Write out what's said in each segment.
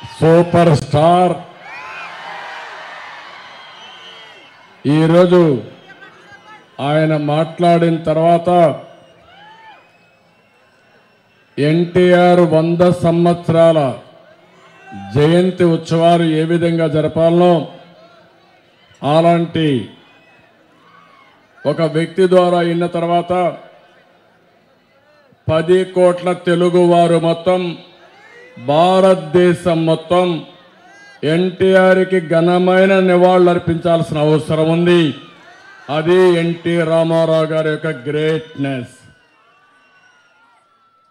Super star ఈరోజు ఆయన మాట్లాడిన తర్వాత ఎన్టీఆర్ 100 సంవత్సరాల జయంతి ఉత్సవాలు ఏ విధంగా జరపాలనో అలాంటి ఒక వ్యక్తి ద్వారా అయిన తర్వాత 10 కోట్ల తెలుగు వారు మొత్తం భారతదేశం మొత్తం ఎన్టీఆర్కి ఘనమైన నివాళులు అర్పించాల్సిన అవసరం ఉంది. అది ఎన్టీ రామారావు గారి యొక్క గ్రేట్నెస్.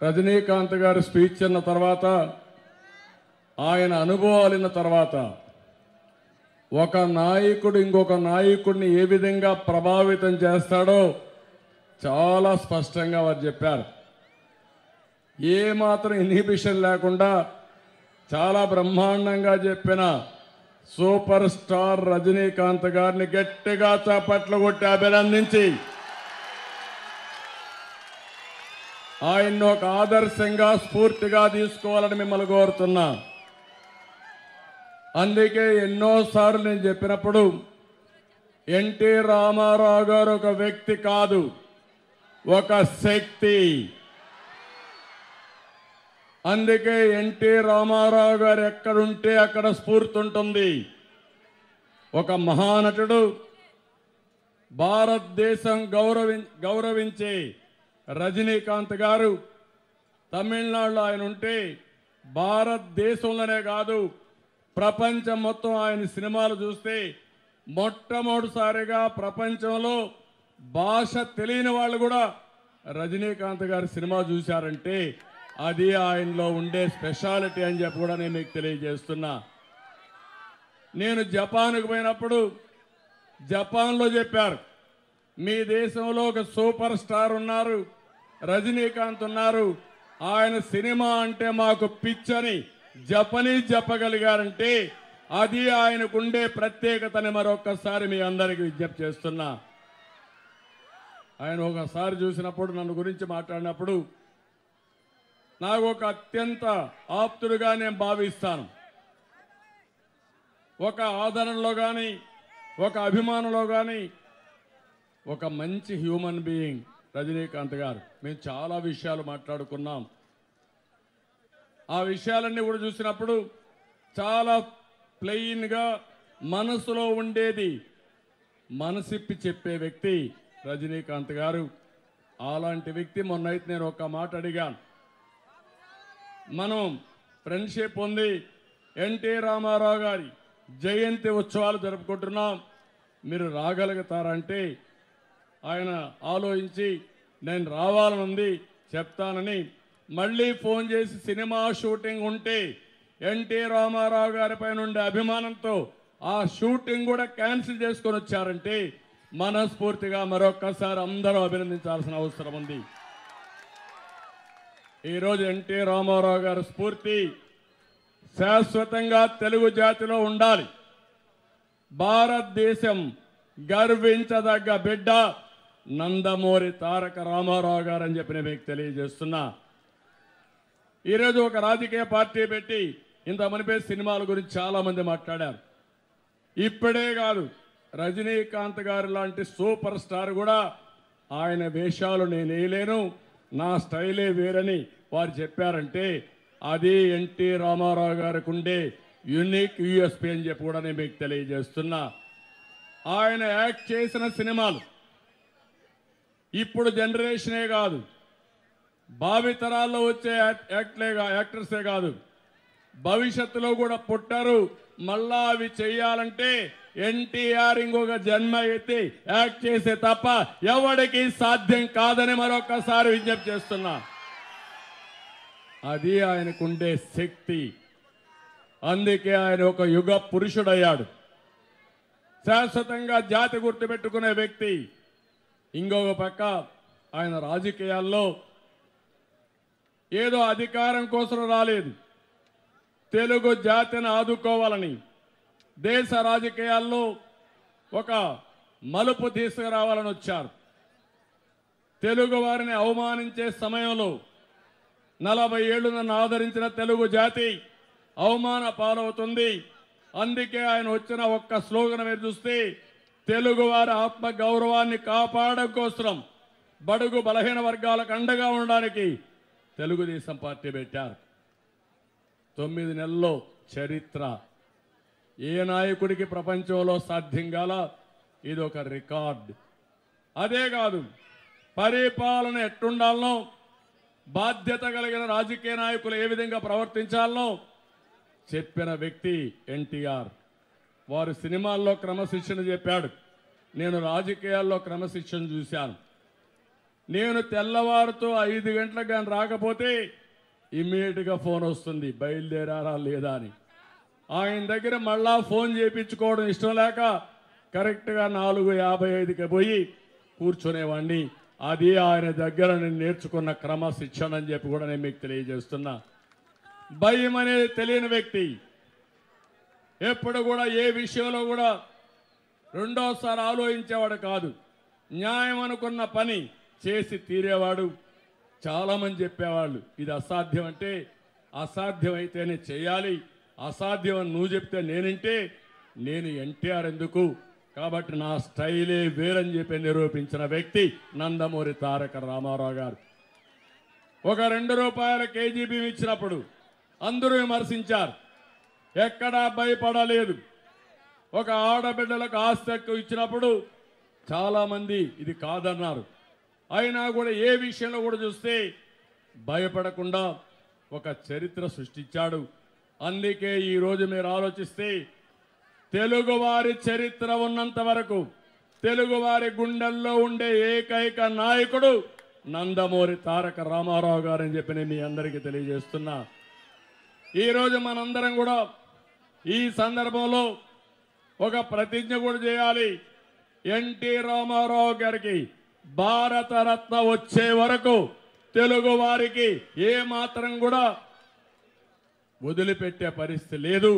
రజనీకాంత్ గారి స్పీచ్ అన్న తర్వాత ఆయన అనుభవాలిన తర్వాత ఒక నాయకుడు ఇంకొక నాయకుడిని ఏ విధంగా ప్రభావితం చేస్తాడో చాలా స్పష్టంగా వారు చెప్పారు. ఏ మాత్రం ఇన్హిబిషన్ లేకుండా చాలా బ్రహ్మాండంగా చెప్పిన సూపర్ స్టార్ రజనీకాంత్ గారిని గట్టిగా చప్పట్లు కొట్టి అభినందించి ఆయన్ని ఒక ఆదర్శంగా స్ఫూర్తిగా తీసుకోవాలని మిమ్మల్ని కోరుతున్నా. అందుకే ఎన్నోసార్లు నేను చెప్పినప్పుడు ఎన్టీ రామారావు గారు ఒక వ్యక్తి కాదు, ఒక శక్తి. అందుకే ఎన్టీ రామారావు గారు ఎక్కడుంటే అక్కడ స్ఫూర్తి ఉంటుంది. ఒక మహానటుడు, భారతదేశం గౌరవించే రజనీకాంత్ గారు తమిళనాడులో ఆయన ఉంటే భారతదేశంలోనే కాదు ప్రపంచం మొత్తం ఆయన సినిమాలు చూస్తే మొట్టమొదటిసారిగా ప్రపంచంలో భాష తెలియని వాళ్ళు కూడా రజనీకాంత్ గారి సినిమా చూశారంటే అది ఆయనలో ఉండే స్పెషాలిటీ అని చెప్పి కూడా నేను మీకు తెలియజేస్తున్నా. నేను జపాన్కు పోయినప్పుడు జపాన్లో చెప్పారు, మీ దేశంలో ఒక సూపర్ స్టార్ ఉన్నారు, రజనీకాంత్ ఉన్నారు, ఆయన సినిమా అంటే మాకు పిచ్చని జపనీస్ చెప్పగలిగారంటే అది ఆయనకుండే ప్రత్యేకతని మరొక్కసారి మీ అందరికీ విజ్ఞప్తి చేస్తున్నా. ఆయన ఒకసారి చూసినప్పుడు నన్ను గురించి మాట్లాడినప్పుడు నాకు ఒక అత్యంత ఆప్తుడుగా నేను భావిస్తాను. ఒక ఆదరణలో కానీ ఒక అభిమానంలో కానీ ఒక మంచి హ్యూమన్ బీయింగ్ రజనీకాంత్ గారు. మేము చాలా విషయాలు మాట్లాడుకున్నాం. ఆ విషయాలన్నీ కూడా చూసినప్పుడు చాలా ప్లెయిన్గా మనసులో ఉండేది మనసిప్పి చెప్పే వ్యక్తి రజనీకాంత్ గారు. అలాంటి వ్యక్తి మొన్నైతే నేను ఒక మాట అడిగాను, మనం ఫ్రెండ్షిప్ ఉంది, ఎన్టీ రామారావు గారి జయంతి ఉత్సవాలు జరుపుకుంటున్నాం, మీరు రాగలుగుతారంటే ఆయన ఆలోచించి నేను రావాలని ఉంది చెప్తానని మళ్ళీ ఫోన్ చేసి సినిమా షూటింగ్ ఉంటే ఎన్టీ రామారావు గారి పైన ఉండే అభిమానంతో ఆ షూటింగ్ కూడా క్యాన్సిల్ చేసుకొని వచ్చారంటే మనస్ఫూర్తిగా మరొక్కసారి అందరూ అభినందించాల్సిన అవసరం ఉంది. ఈరోజు ఎన్టీ రామారావు గారి స్ఫూర్తి శాశ్వతంగా తెలుగు జాతిలో ఉండాలి. భారతదేశం గర్వించదగ్గ బిడ్డ నందమూరి తారక రామారావు గారు అని చెప్పి నేను మీకు తెలియజేస్తున్నా. ఈరోజు ఒక రాజకీయ పార్టీ పెట్టి ఇంత మునిపే సినిమాల గురించి చాలా మంది మాట్లాడారు. ఇప్పుడే కాదు, రజనీకాంత్ గారు లాంటి సూపర్ స్టార్ కూడా ఆయన వేషాలు నేను వేయలేను, నా స్టైలే వేరని వారు చెప్పారంటే అది ఎన్టీ రామారావు గారికి ఉండే యూనిక్ యూఎస్పీ అని చెప్పి కూడా నేను మీకు తెలియజేస్తున్నా. ఆయన యాక్ట్ చేసిన సినిమాలు ఇప్పుడు జనరేషనే కాదు, భావితరాల్లో వచ్చే యాక్టర్సే కాదు, భవిష్యత్తులో కూడా పుట్టారు. మళ్ళా అవి చేయాలంటే ఎన్టీఆర్ ఇంకొక జన్మ ఎత్తి యాక్ట్ చేసే తప్ప ఎవరికి సాధ్యం కాదని మరొకసారి విజ్ఞప్తి చేస్తున్నా. అది ఆయనకుండే శక్తి. అందుకే ఆయన ఒక యుగ పురుషుడయ్యాడు, శాశ్వతంగా జాతి గుర్తుపెట్టుకునే వ్యక్తి. ఇంకొక పక్క ఆయన రాజకీయాల్లో ఏదో అధికారం కోసం రాలేదు, తెలుగు జాతిని ఆదుకోవాలని దేశ రాజకీయాల్లో ఒక మలుపు తీసుకురావాలని వచ్చారు. తెలుగు వారిని అవమానించే సమయంలో 40 ఏళ్లు నన్ను ఆదరించిన తెలుగు జాతి అవమాన పాలవుతుంది. అందుకే ఆయన వచ్చిన ఒక్క స్లోగన్ మీరు చూస్తే తెలుగువారి ఆత్మ గౌరవాన్ని కాపాడడం కోసం బడుగు బలహీన వర్గాలకు అండగా ఉండడానికి తెలుగుదేశం పార్టీ పెట్టారు. 9 నెలల్లో చరిత్ర ఏ నాయకుడికి ప్రపంచంలో సాధ్యం కాల. ఇది ఒక రికార్డ్. అదే కాదు, పరిపాలన ఎట్టుండాలనో, బాధ్యత కలిగిన రాజకీయ నాయకులు ఏ విధంగా ప్రవర్తించాలనో చెప్పిన వ్యక్తి ఎన్టీఆర్. వారు సినిమాల్లో క్రమశిక్షణ చెప్పాడు, నేను రాజకీయాల్లో క్రమశిక్షణ చూశాను. నేను తెల్లవారుతో 5 గంటలకు కానీ రాకపోతే ఇమ్మీడియట్గా ఫోన్ వస్తుంది, బయలుదేరారా లేదా అని. ఆయన దగ్గర మళ్ళా ఫోన్ చేయించుకోవడం ఇష్టం లేక కరెక్ట్గా 4:55కి పోయి కూర్చునేవాడిని. అది ఆయన దగ్గర నేను నేర్చుకున్న క్రమశిక్షణ అని చెప్పి కూడా నేను మీకు తెలియజేస్తున్నా. భయం అనేది తెలియని వ్యక్తి. ఎప్పుడు కూడా ఏ విషయంలో కూడా రెండోసారి ఆలోచించేవాడు కాదు. న్యాయం అనుకున్న పని చేసి తీరేవాడు. చాలామంది చెప్పేవాళ్ళు ఇది అసాధ్యం అంటే, అసాధ్యమైతేనే చేయాలి, అసాధ్యం అని నువ్వు చెప్తే నేనంటే నేను ఎన్టీఆర్ ఎందుకు, కాబట్టి నా స్టైలే వేరని చెప్పి నిరూపించిన వ్యక్తి నందమూరి తారక రామారావు గారు. ఒక ₹2 కేజీ బియ్యం ఇచ్చినప్పుడు అందరూ విమర్శించారు, ఎక్కడా భయపడలేదు. ఒక ఆడబిడ్డలకు ఆస్తి హక్కు ఇచ్చినప్పుడు చాలామంది ఇది కాదన్నారు. అయినా కూడా ఏ విషయంలో కూడా చూస్తే భయపడకుండా ఒక చరిత్ర సృష్టించాడు. అందుకే ఈరోజు మీరు ఆలోచిస్తే తెలుగువారి చరిత్ర ఉన్నంత వరకు తెలుగువారి గుండెల్లో ఉండే ఏకైక నాయకుడు నందమూరి తారక రామారావు గారని చెప్పి నేను మీ అందరికీ తెలియజేస్తున్నా. ఈరోజు మనందరం కూడా ఈ సందర్భంలో ఒక ప్రతిజ్ఞ కూడా చేయాలి. ఎన్టీ రామారావు గారికి భారతరత్న వచ్చే వరకు తెలుగు వారికి ఏ మాత్రం కూడా వదిలిపెట్టే పరిస్థితి లేదు.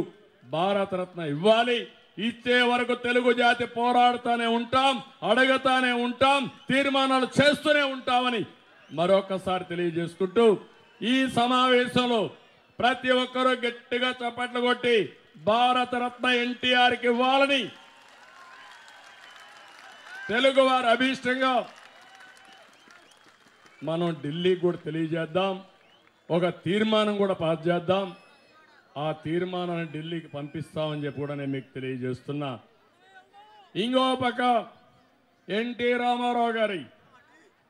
భారతరత్న ఇవ్వాలి. ఇచ్చే వరకు తెలుగు జాతి పోరాడుతూనే ఉంటాం, అడగతానే ఉంటాం, తీర్మానాలు చేస్తూనే ఉంటామని మరొకసారి తెలియజేసుకుంటూ ఈ సమావేశంలో ప్రతి ఒక్కరూ గట్టిగా చప్పట్లు కొట్టి భారతరత్న ఎన్టీఆర్కి ఇవ్వాలని తెలుగువారి అభీష్టంగా మనం ఢిల్లీకి కూడా తెలియజేద్దాం. ఒక తీర్మానం కూడా పాస్ చేద్దాం. ఆ తీర్మానాన్ని ఢిల్లీకి పంపిస్తామని చెప్పి కూడా నేను మీకు తెలియజేస్తున్నా. ఇంకో పక్క ఎన్టీ రామారావు గారి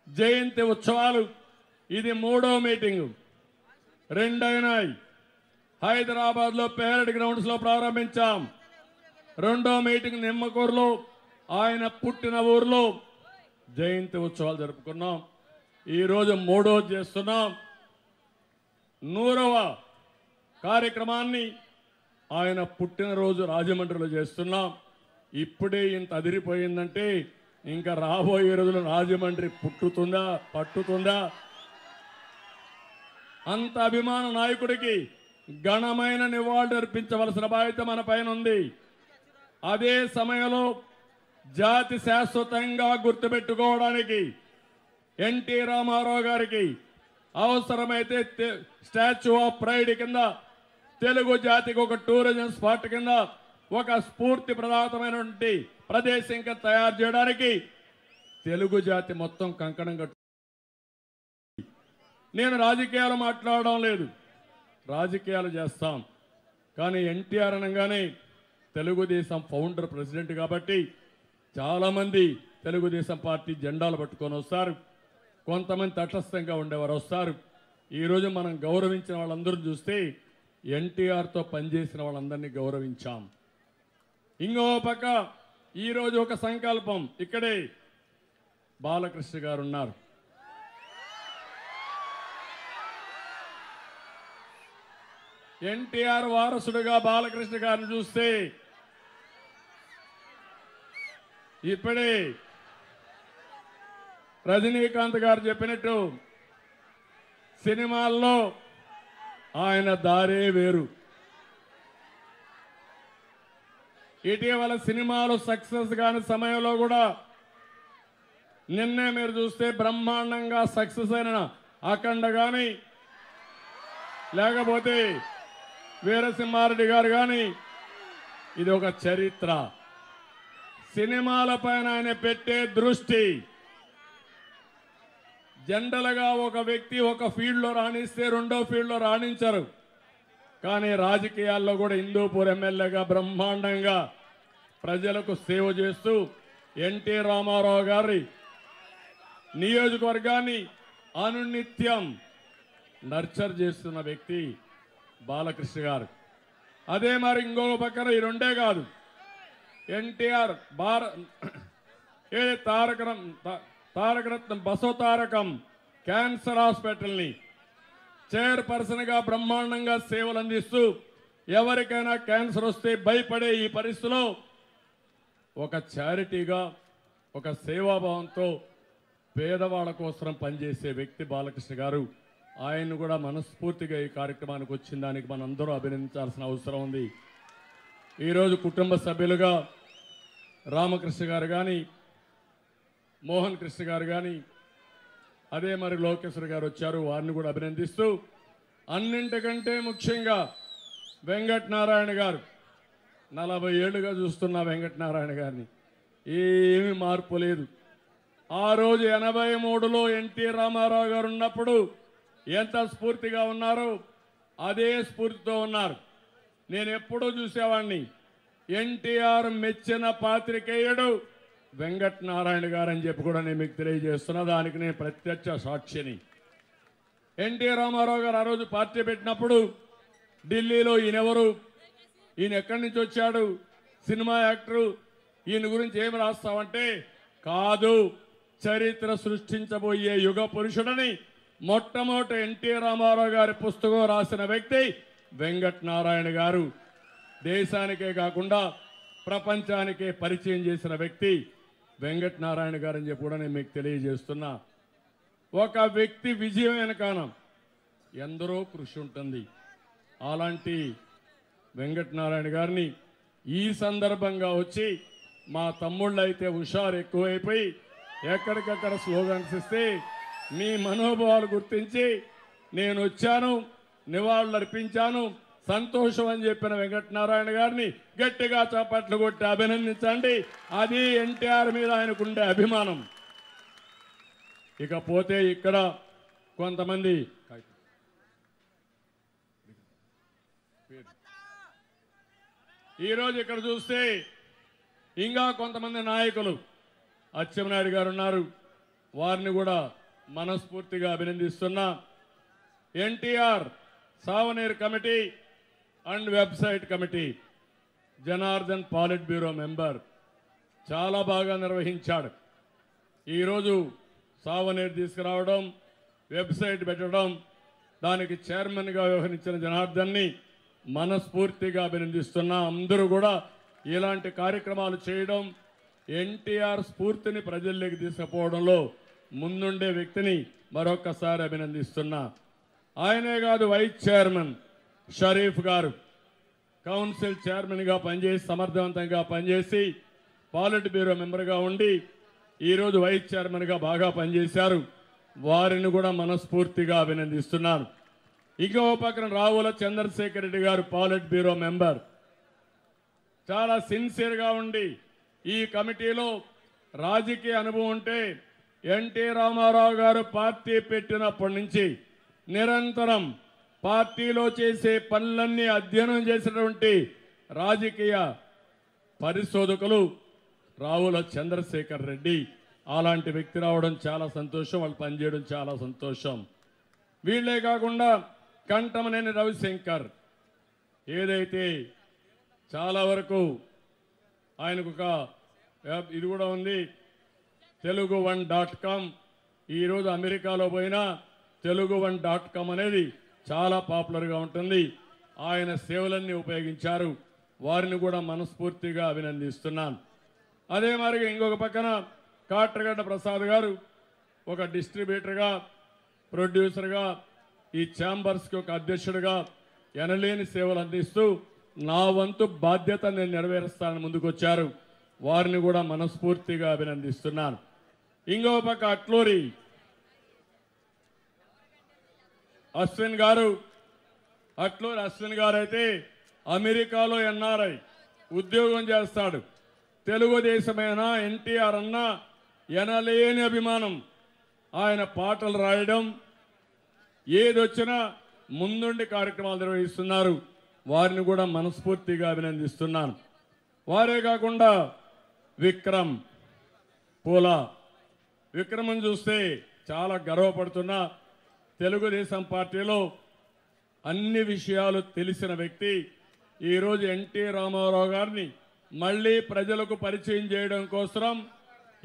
జయంతి ఉత్సవాలు, ఇది 3వ మీటింగు. 2 అయినాయి. హైదరాబాద్లో పేరడ్ గ్రౌండ్స్లో ప్రారంభించాం. 2వ మీటింగ్ నిమ్మకూరులో ఆయన పుట్టిన ఊర్లో జయంతి ఉత్సవాలు జరుపుకున్నాం. ఈరోజు 3వది చేస్తున్నాం. 100వ కార్యక్రమాన్ని ఆయన పుట్టినరోజు రాజమండ్రిలో చేస్తున్నాం. ఇప్పుడే ఇంత అదిరిపోయిందంటే ఇంకా రాబోయే రోజులు రాజమండ్రి పట్టుతుందా? అంత అభిమాన నాయకుడికి ఘనమైన నివాళులు అర్పించవలసిన బాధ్యత మన పైన ఉంది. అదే సమయంలో జాతి శాశ్వతంగా గుర్తుపెట్టుకోవడానికి ఎన్టీ రామారావు గారికి అవసరమైతే స్టాచ్యూ ఆఫ్ ప్రైడ్ కింద, తెలుగు జాతికి ఒక టూరిజం స్పాట్ కింద ఒక స్ఫూర్తి ప్రదాతమైనటువంటి ప్రదేశం కింద తయారు చేయడానికి తెలుగు జాతి మొత్తం కంకణం కట్టు. నేను రాజకీయాలు మాట్లాడడం లేదు, రాజకీయాలు చేస్తాం. కానీ ఎన్టీఆర్ అనగానే తెలుగుదేశం ఫౌండర్ ప్రెసిడెంట్ కాబట్టి చాలామంది తెలుగుదేశం పార్టీ జెండాలు పట్టుకొని వస్తారు. కొంతమంది తటస్థంగా ఉండేవారు వస్తారు. ఈరోజు మనం గౌరవించిన వాళ్ళందరూ చూస్తే ఎన్టీఆర్తో పనిచేసిన వాళ్ళందరినీ గౌరవించాం. ఇంకో పక్క ఈరోజు ఒక సంకల్పం, ఇక్కడే బాలకృష్ణ గారు ఉన్నారు. ఎన్టీఆర్ వారసుడుగా బాలకృష్ణ గారిని చూస్తే ఇప్పుడే రజనీకాంత్ గారు చెప్పినట్టు సినిమాల్లో ఆయన దారే వేరు. ఇటీవల సినిమాలు సక్సెస్ కాని సమయంలో కూడా నిన్నే మీరు చూస్తే బ్రహ్మాండంగా సక్సెస్ అయిన అఖండ కానీ, లేకపోతే వీరసింహారెడ్డి గారు కానీ ఇది ఒక చరిత్ర. సినిమాలపైన ఆయన పెట్టే దృష్టి జనరల్గా ఒక వ్యక్తి ఒక ఫీల్డ్లో రాణిస్తే రెండో ఫీల్డ్లో రాణించరు. కానీ రాజకీయాల్లో కూడా హిందూపూర్ ఎమ్మెల్యేగా బ్రహ్మాండంగా ప్రజలకు సేవ చేస్తూ ఎన్టీ రామారావు గారి నియోజకవర్గాన్ని అనునిత్యం నర్చర్ చేస్తున్న వ్యక్తి బాలకృష్ణ గారు. అదే మరి ఇంకొక పక్కన ఈ రెండే కాదు, ఎన్టీఆర్ తారకరత్నం బసవతారకం క్యాన్సర్ హాస్పిటల్ని చైర్పర్సన్గా బ్రహ్మాండంగా సేవలు అందిస్తూ ఎవరికైనా క్యాన్సర్ వస్తే భయపడే ఈ పరిస్థితిలో ఒక చారిటీగా ఒక సేవాభావంతో పేదవాళ్ళ కోసం పనిచేసే వ్యక్తి బాలకృష్ణ గారు. ఆయన్ను కూడా మనస్ఫూర్తిగా ఈ కార్యక్రమానికి వచ్చిన దానికి మనందరూ అభినందించాల్సిన అవసరం ఉంది. ఈరోజు కుటుంబ సభ్యులుగా రామకృష్ణ గారు కానీ, మోహన్ కృష్ణ గారు కానీ, అదే మరి లోకేశ్వర్ గారు వచ్చారు, వారిని కూడా అభినందిస్తూ అన్నింటికంటే ముఖ్యంగా వెంకటనారాయణ గారు 40 ఏళ్లుగా చూస్తున్న వెంకటనారాయణ గారిని ఏమీ మార్పు లేదు. ఆ రోజు 83లో ఎన్టీ రామారావు గారు ఉన్నప్పుడు ఎంత స్ఫూర్తిగా ఉన్నారో అదే స్ఫూర్తితో ఉన్నారు. నేను ఎప్పుడూ చూసేవాడిని, ఎన్టీఆర్ మెచ్చిన పాత్రికేయుడు వెంకటనారాయణ గారు అని చెప్పి కూడా నేను మీకు తెలియజేస్తున్నా. దానికి నేను ప్రత్యక్ష సాక్షిని. ఎన్టీ రామారావు గారు ఆ రోజు పార్టీ పెట్టినప్పుడు ఢిల్లీలో ఈయనెవరు, ఈయన ఎక్కడి నుంచి వచ్చాడు, సినిమా యాక్టరు, ఈయన గురించి ఏం రాస్తామంటే, కాదు చరిత్ర సృష్టించబోయే యుగ పురుషుడని మొట్టమొదటి ఎన్టీ రామారావు గారి పుస్తకం రాసిన వ్యక్తి వెంకటనారాయణ గారు. దేశానికే కాకుండా ప్రపంచానికే పరిచయం చేసిన వ్యక్తి వెంకటనారాయణ గారు అని చెప్పి కూడా నేను మీకు తెలియజేస్తున్నా. ఒక వ్యక్తి విజయం వెనకాన ఎందరో కృషి ఉంటుంది. అలాంటి వెంకటనారాయణ గారిని ఈ సందర్భంగా వచ్చి మా తమ్ముళ్ళు అయితే హుషారు ఎక్కువైపోయి ఎక్కడికక్కడ స్లోగన్స్ ఇస్తే మీ మనోభావాలు గుర్తించి నేను వచ్చాను, నివాళులు అర్పించాను, సంతోషం అని చెప్పిన వెంకటనారాయణ గారిని గట్టిగా చప్పట్లు కొట్టి అభినందించండి. అది ఎన్టీఆర్ మీద ఆయనకుండే అభిమానం. ఇకపోతే ఇక్కడ కొంతమంది ఈరోజు ఇక్కడ చూస్తే ఇంకా కొంతమంది నాయకులు, అచ్చెన్నాయుడు గారు ఉన్నారు, వారిని కూడా మనస్ఫూర్తిగా అభినందిస్తున్నా. NTR souvenir committee and website committee Janardhan politburo member చాలా బాగా నిర్వహించాడు. ఈరోజు సావనేర్ తీసుకురావడం, వెబ్సైట్ పెట్టడం, దానికి చైర్మన్గా వ్యవహరించిన జనార్దన్ని మనస్ఫూర్తిగా అభినందిస్తున్నా. అందరూ కూడా ఇలాంటి కార్యక్రమాలు చేయడం, ఎన్టీఆర్ స్ఫూర్తిని ప్రజల్లోకి తీసుకుపోవడంలో ముందుండే వ్యక్తిని మరొక్కసారి అభినందిస్తున్నా. ఆయనే కాదు, వైస్ చైర్మన్ షరీఫ్ గారు కౌన్సిల్ చైర్మన్గా పనిచేసి సమర్థవంతంగా పనిచేసి పాలిట్ బ్యూరో మెంబర్గా ఉండి ఈరోజు వైస్ చైర్మన్గా బాగా పనిచేశారు. వారిని కూడా మనస్ఫూర్తిగా అభినందిస్తున్నాను. ఇంకో పక్కన రావుల చంద్రశేఖర్ రెడ్డి గారు పాలిట్ బ్యూరో మెంబర్, చాలా సిన్సియర్గా ఉండి ఈ కమిటీలో రాజకీయ అనుభవం ఉంటే ఎన్టీ రామారావు గారు పార్టీ పెట్టినప్పటి నుంచి నిరంతరం పార్టీలో చేసే పనులన్నీ అధ్యయనం చేసినటువంటి రాజకీయ పరిశోధకులు రావుల చంద్రశేఖర్ రెడ్డి. అలాంటి వ్యక్తి రావడం చాలా సంతోషం, వాళ్ళు పనిచేయడం చాలా సంతోషం. వీళ్ళే కాకుండా కంఠమనేని రవిశంకర్, ఏదైతే చాలా వరకు ఆయనకు ఒక ఇది కూడా ఉంది, Telugu1.com. ఈరోజు అమెరికాలో పోయినా Telugu1.com అనేది చాలా పాపులర్గా ఉంటుంది. ఆయన సేవలన్నీ ఉపయోగించారు, వారిని కూడా మనస్ఫూర్తిగా అభినందిస్తున్నాను. అదే మరి ఇంకొక పక్కన కాట్రగడ్డ ప్రసాద్ గారు ఒక డిస్ట్రిబ్యూటర్గా, ప్రొడ్యూసర్గా, ఈ ఛాంబర్స్కి ఒక అధ్యక్షుడిగా ఎనలేని సేవలు అందిస్తూ నా వంతు బాధ్యత నేను నెరవేరుస్తానని ముందుకొచ్చారు. వారిని కూడా మనస్ఫూర్తిగా అభినందిస్తున్నాను. ఇంకో పక్క అట్లూరి అశ్విన్ గారు అట్లూరి అశ్విన్ గారైతే అమెరికాలో ఎన్ఆర్ఐ ఉద్యోగం చేస్తాడు. తెలుగుదేశమైన ఎన్టీఆర్ అన్న ఎనలేని అభిమానం. ఆయన పాటలు రాయడం, ఏదొచ్చినా ముందుండి కార్యక్రమాలు నిర్వహిస్తున్నారు. వారిని కూడా మనస్ఫూర్తిగా అభినందిస్తున్నాను. వారే కాకుండా విక్రమ్ పూలా, విక్రమం చూస్తే చాలా గర్వపడుతున్నా. తెలుగుదేశం పార్టీలో అన్ని విషయాలు తెలిసిన వ్యక్తి. ఈరోజు ఎన్టీ రామారావు గారిని మళ్ళీ ప్రజలకు పరిచయం చేయడం కోసం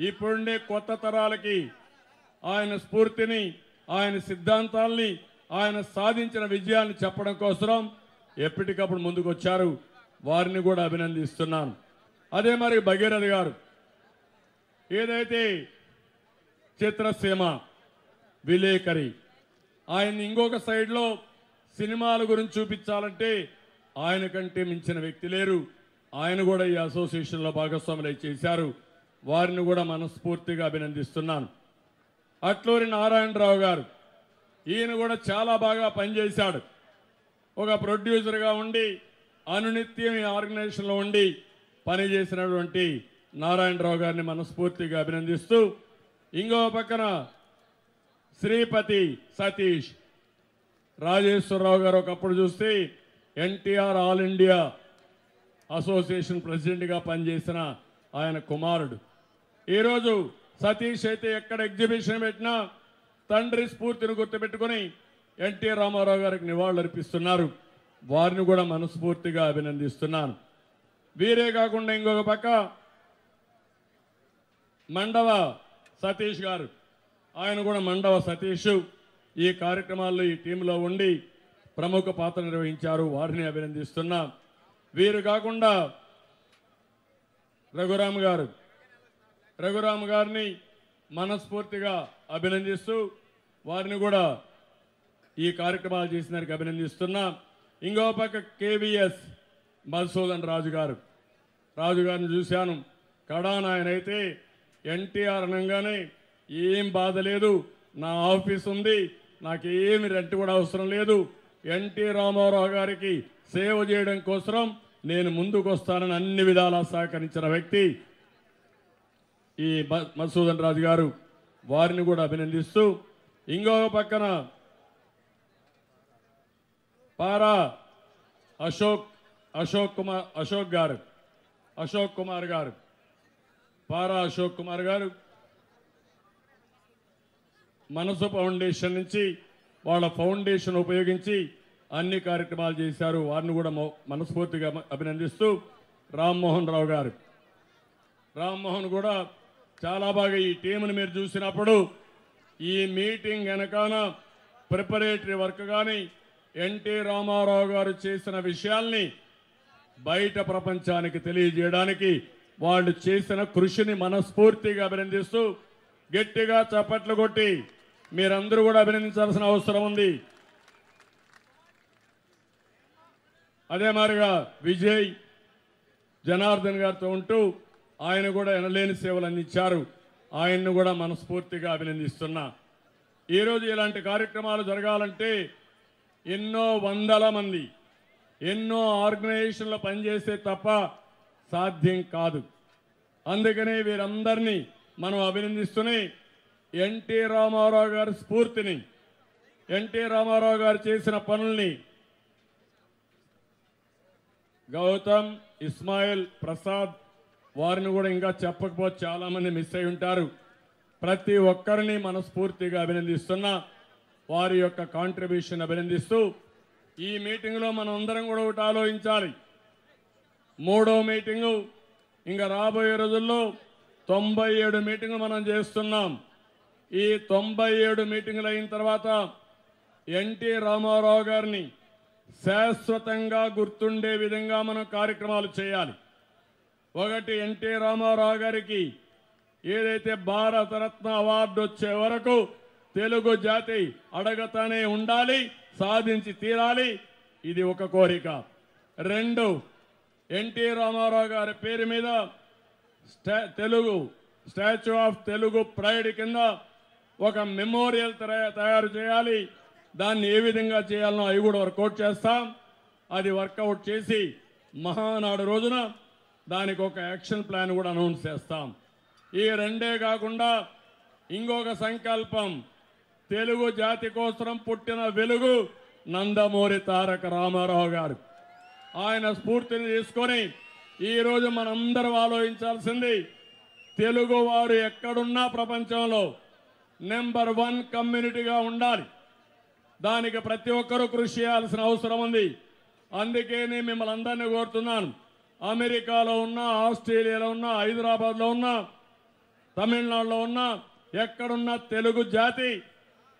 ఇప్పుడుండే కొత్త తరాలకి ఆయన స్ఫూర్తిని, ఆయన సిద్ధాంతాల్ని, ఆయన సాధించిన విజయాన్ని చెప్పడం కోసం ఎప్పటికప్పుడు ముందుకు వచ్చారు. వారిని కూడా అభినందిస్తున్నాను. అదే మరి భగీరథ గారు ఏదైతే చిత్రసీమ విలేకరి, ఆయన ఇంకొక సైడ్లో సినిమాల గురించి చూపించాలంటే ఆయన కంటే మించిన వ్యక్తి లేరు. ఆయన కూడా ఈ అసోసియేషన్లో భాగస్వాములు చేశారు. వారిని కూడా మనస్ఫూర్తిగా అభినందిస్తున్నాను. అట్లూరి నారాయణరావు గారు, ఈయన కూడా చాలా బాగా పనిచేశాడు. ఒక ప్రొడ్యూసర్గా ఉండి అనునిత్యం ఈ ఆర్గనైజేషన్లో ఉండి పనిచేసినటువంటి నారాయణరావు గారిని మనస్ఫూర్తిగా అభినందిస్తూ, ఇంకో పక్కన శ్రీపతి సతీష్, రాజేశ్వరరావు గారు ఒకప్పుడు చూస్తే ఎన్టీఆర్ ఆల్ ఇండియా అసోసియేషన్ ప్రెసిడెంట్గా పనిచేసిన ఆయన కుమారుడు. ఈరోజు సతీష్ అయితే ఎక్కడ ఎగ్జిబిషన్ పెట్టినా తండ్రి స్ఫూర్తిని గుర్తుపెట్టుకుని ఎన్టీ రామారావు గారికి నివాళులర్పిస్తున్నారు. వారిని కూడా మనస్ఫూర్తిగా అభినందిస్తున్నాను. వీరే కాకుండా ఇంకొక పక్క మండవ సతీష్ గారు, ఆయన కూడా మండవ సతీష్ ఈ కార్యక్రమాల్లో ఈ టీంలో ఉండి ప్రముఖ పాత్ర నిర్వహించారు. వారిని అభినందిస్తున్నా. వీరు కాకుండా రఘురామ్ గారిని మనస్ఫూర్తిగా అభినందిస్తూ వారిని కూడా ఈ కార్యక్రమాలు చేసినందుకు అభినందిస్తున్నా. ఇంకో పక్క కేవీఎస్ మధుసూదన్ రాజుగారిని చూశాను. కడాన ఆయన అయితే ఎన్టీఆర్ అనగానే ఏం బాధ లేదు, నా ఆఫీస్ ఉంది, నాకేమి రెంట్ కూడా అవసరం లేదు, ఎన్టీ రామారావు గారికి సేవ చేయడం కోసం నేను ముందుకు వస్తానని అన్ని విధాలా సహకరించిన వ్యక్తి ఈ మధుసూదన్ రాజు గారు. వారిని కూడా అభినందిస్తూ, ఇంకొక పక్కన పారా అశోక్ కుమార్ గారు పారా అశోక్ కుమార్ గారు మనసు ఫౌండేషన్ నుంచి వాళ్ళ ఫౌండేషన్ ఉపయోగించి అన్ని కార్యక్రమాలు చేశారు. వారిని కూడా మనస్ఫూర్తిగా అభినందిస్తూ, రామ్మోహన్ కూడా చాలా బాగా ఈ టీంని మీరు చూసినప్పుడు ఈ మీటింగ్ వెనకాల ప్రిపరేటరీ వర్క్ కానీ ఎన్టీ రామారావు గారు చేసిన విషయాల్ని బయట ప్రపంచానికి తెలియజేయడానికి వాళ్ళు చేసిన కృషిని మనస్ఫూర్తిగా అభినందిస్తూ గట్టిగా చప్పట్లు కొట్టి మీరందరూ కూడా అభినందించాల్సిన అవసరం ఉంది. అదే మాదిరిగా విజయ్ జనార్దన్ గారితో ఉంటూ ఆయన కూడా ఎనలేని సేవలు అందించారు. ఆయన్ను కూడా మనస్ఫూర్తిగా అభినందిస్తున్నా. ఈరోజు ఇలాంటి కార్యక్రమాలు జరగాలంటే ఎన్నో వందల మంది ఎన్నో ఆర్గనైజేషన్లో పనిచేస్తే తప్ప సాధ్యం కాదు. అందుకనే వీరందరినీ మనం అభినందిస్తూనే ఎన్టీ రామారావు గారి స్ఫూర్తిని, ఎన్టీ రామారావు గారు చేసిన పనుల్ని గౌతమ్, ఇస్మాయిల్, ప్రసాద్ వారిని కూడా ఇంకా చెప్పకపోతే చాలామంది మిస్ అయి ఉంటారు. ప్రతి ఒక్కరిని మనస్ఫూర్తిగా అభినందిస్తున్నా. వారి యొక్క కాంట్రిబ్యూషన్ అభినందిస్తూ ఈ మీటింగ్లో మనం అందరం కూడా ఒకటి ఆలోచించాలి. 3వ మీటింగు ఇంకా రాబోయే రోజుల్లో 97 మీటింగులు మనం చేస్తున్నాం. ఈ 97 మీటింగులు అయిన తర్వాత ఎన్టీ రామారావు గారిని శాశ్వతంగా గుర్తుండే విధంగా మనం కార్యక్రమాలు చేయాలి. ఒకటి, ఎన్టీ రామారావు గారికి ఏదైతే భారతరత్న అవార్డు వచ్చే వరకు తెలుగు జాతి అడగతానే ఉండాలి, సాధించి తీరాలి. ఇది ఒక కోరిక. 2, ఎన్టీ రామారావు గారి పేరు మీద స్టాచ్యూ ఆఫ్ తెలుగు ప్రైడ్ కింద ఒక మెమోరియల్ తయారు చేయాలి. దాన్ని ఏ విధంగా చేయాలనో అవి కూడా వర్కౌట్ చేస్తాం. అది వర్కౌట్ చేసి మహానాడు రోజున దానికి ఒక యాక్షన్ ప్లాన్ కూడా అనౌన్స్ చేస్తాం. ఈ రెండే కాకుండా ఇంకొక సంకల్పం, తెలుగు జాతి కోసం పుట్టిన వెలుగు నందమూరి తారక రామారావు గారు. ఆయన స్ఫూర్తిని తీసుకొని ఈరోజు మనందరం ఆలోచించాల్సింది, తెలుగువారు ఎక్కడున్నా ప్రపంచంలో నెంబర్ 1 కమ్యూనిటీగా ఉండాలి. దానికి ప్రతి ఒక్కరూ కృషి చేయాల్సిన అవసరం ఉంది. అందుకే నేను మిమ్మల్ని అందరినీ కోరుతున్నాను, అమెరికాలో ఉన్నా, ఆస్ట్రేలియాలో ఉన్నా, హైదరాబాద్లో ఉన్నా, తమిళనాడులో ఉన్నా, ఎక్కడున్నా తెలుగు జాతి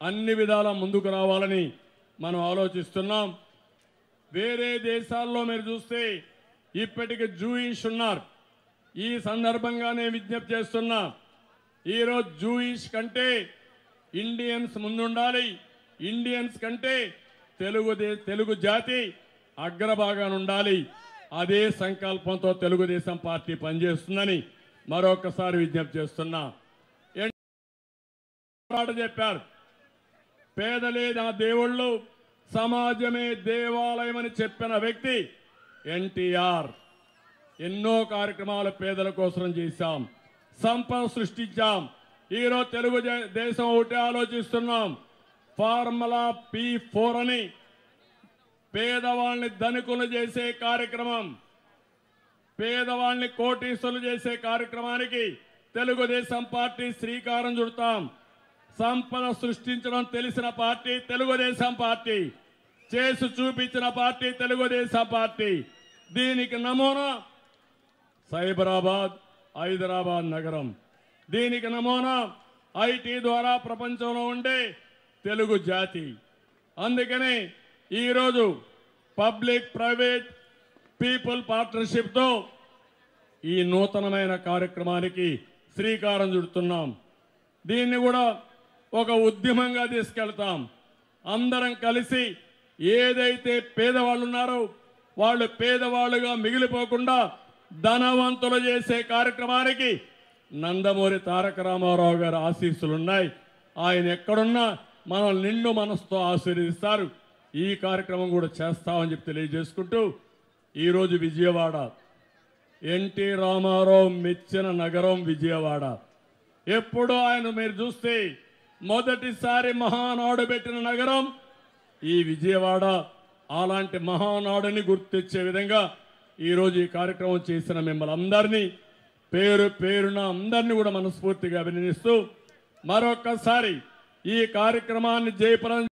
అన్ని విధాల ముందుకు రావాలని మనం ఆలోచిస్తున్నాం. వేరే దేశాల్లో మీరు చూస్తే ఇప్పటికి జూయిష్ ఉన్నారు. ఈ సందర్భంగా నేను విజ్ఞప్తి చేస్తున్నా, ఈరోజు జూయిష్ కంటే ఇండియన్స్ ముందుండాలి. ఇండియన్స్ కంటే తెలుగు జాతి అగ్రభాగాన ఉండాలి. అదే సంకల్పంతో తెలుగుదేశం పార్టీ పనిచేస్తుందని మరొకసారి విజ్ఞప్తి చేస్తున్నా. చెప్పారు, పేదలే నా దేవుళ్ళు, సమాజమే దేవాలయం అని చెప్పిన వ్యక్తి ఎన్టీఆర్. ఎన్నో కార్యక్రమాలు పేదల కోసం చేశాం, సంపద సృష్టించాం. ఈరోజు తెలుగు దేశం ఒకటే ఆలోచిస్తున్నాం, ఫార్ములా P4 అని పేదవాళ్ళని ధనికులు చేసే కార్యక్రమం, పేదవాళ్ళని కోటీశ్వరులు చేసే కార్యక్రమానికి తెలుగుదేశం పార్టీ శ్రీకారం చుడతాం. సంపద సృష్టించడం తెలిసిన పార్టీ తెలుగుదేశం పార్టీ, చేసి చూపించిన పార్టీ తెలుగుదేశం పార్టీ. దీనికి నమూనా సైబరాబాద్, హైదరాబాద్ నగరం. దీనికి నమూనా ఐటీ ద్వారా ప్రపంచంలో ఉండే తెలుగు జాతి. అందుకని ఈరోజు పబ్లిక్ ప్రైవేట్ పీపుల్ పార్ట్నర్షిప్తో ఈ నూతనమైన కార్యక్రమానికి శ్రీకారం చుడుతున్నాం. దీన్ని కూడా ఒక ఉద్యమంగా తీసుకెళ్తాం. అందరం కలిసి ఏదైతే పేదవాళ్ళు ఉన్నారో వాళ్ళు పేదవాళ్ళుగా మిగిలిపోకుండా ధనవంతులు చేసే కార్యక్రమానికి నందమూరి తారక రామారావు గారి ఆశీస్సులున్నాయి. ఆయన ఎక్కడున్నా మనం నిండు మనసుతో ఆశీర్వదిస్తారు. ఈ కార్యక్రమం కూడా చేస్తామని చెప్పి తెలియజేసుకుంటూ, ఈరోజు విజయవాడ, ఎన్టీ రామారావు మెచ్చిన నగరం విజయవాడ. ఎప్పుడు ఆయన మీరు చూస్తే మొదటిసారి మహానాడు పెట్టిన నగరం ఈ విజయవాడ. అలాంటి మహానాడుని గుర్తించే విధంగా ఈరోజు ఈ కార్యక్రమం చేసిన మిమ్మల్ని అందరినీ పేరు పేరున అందరినీ కూడా మనస్ఫూర్తిగా అభినందిస్తూ మరొక్కసారి ఈ కార్యక్రమాన్ని జయప్రదం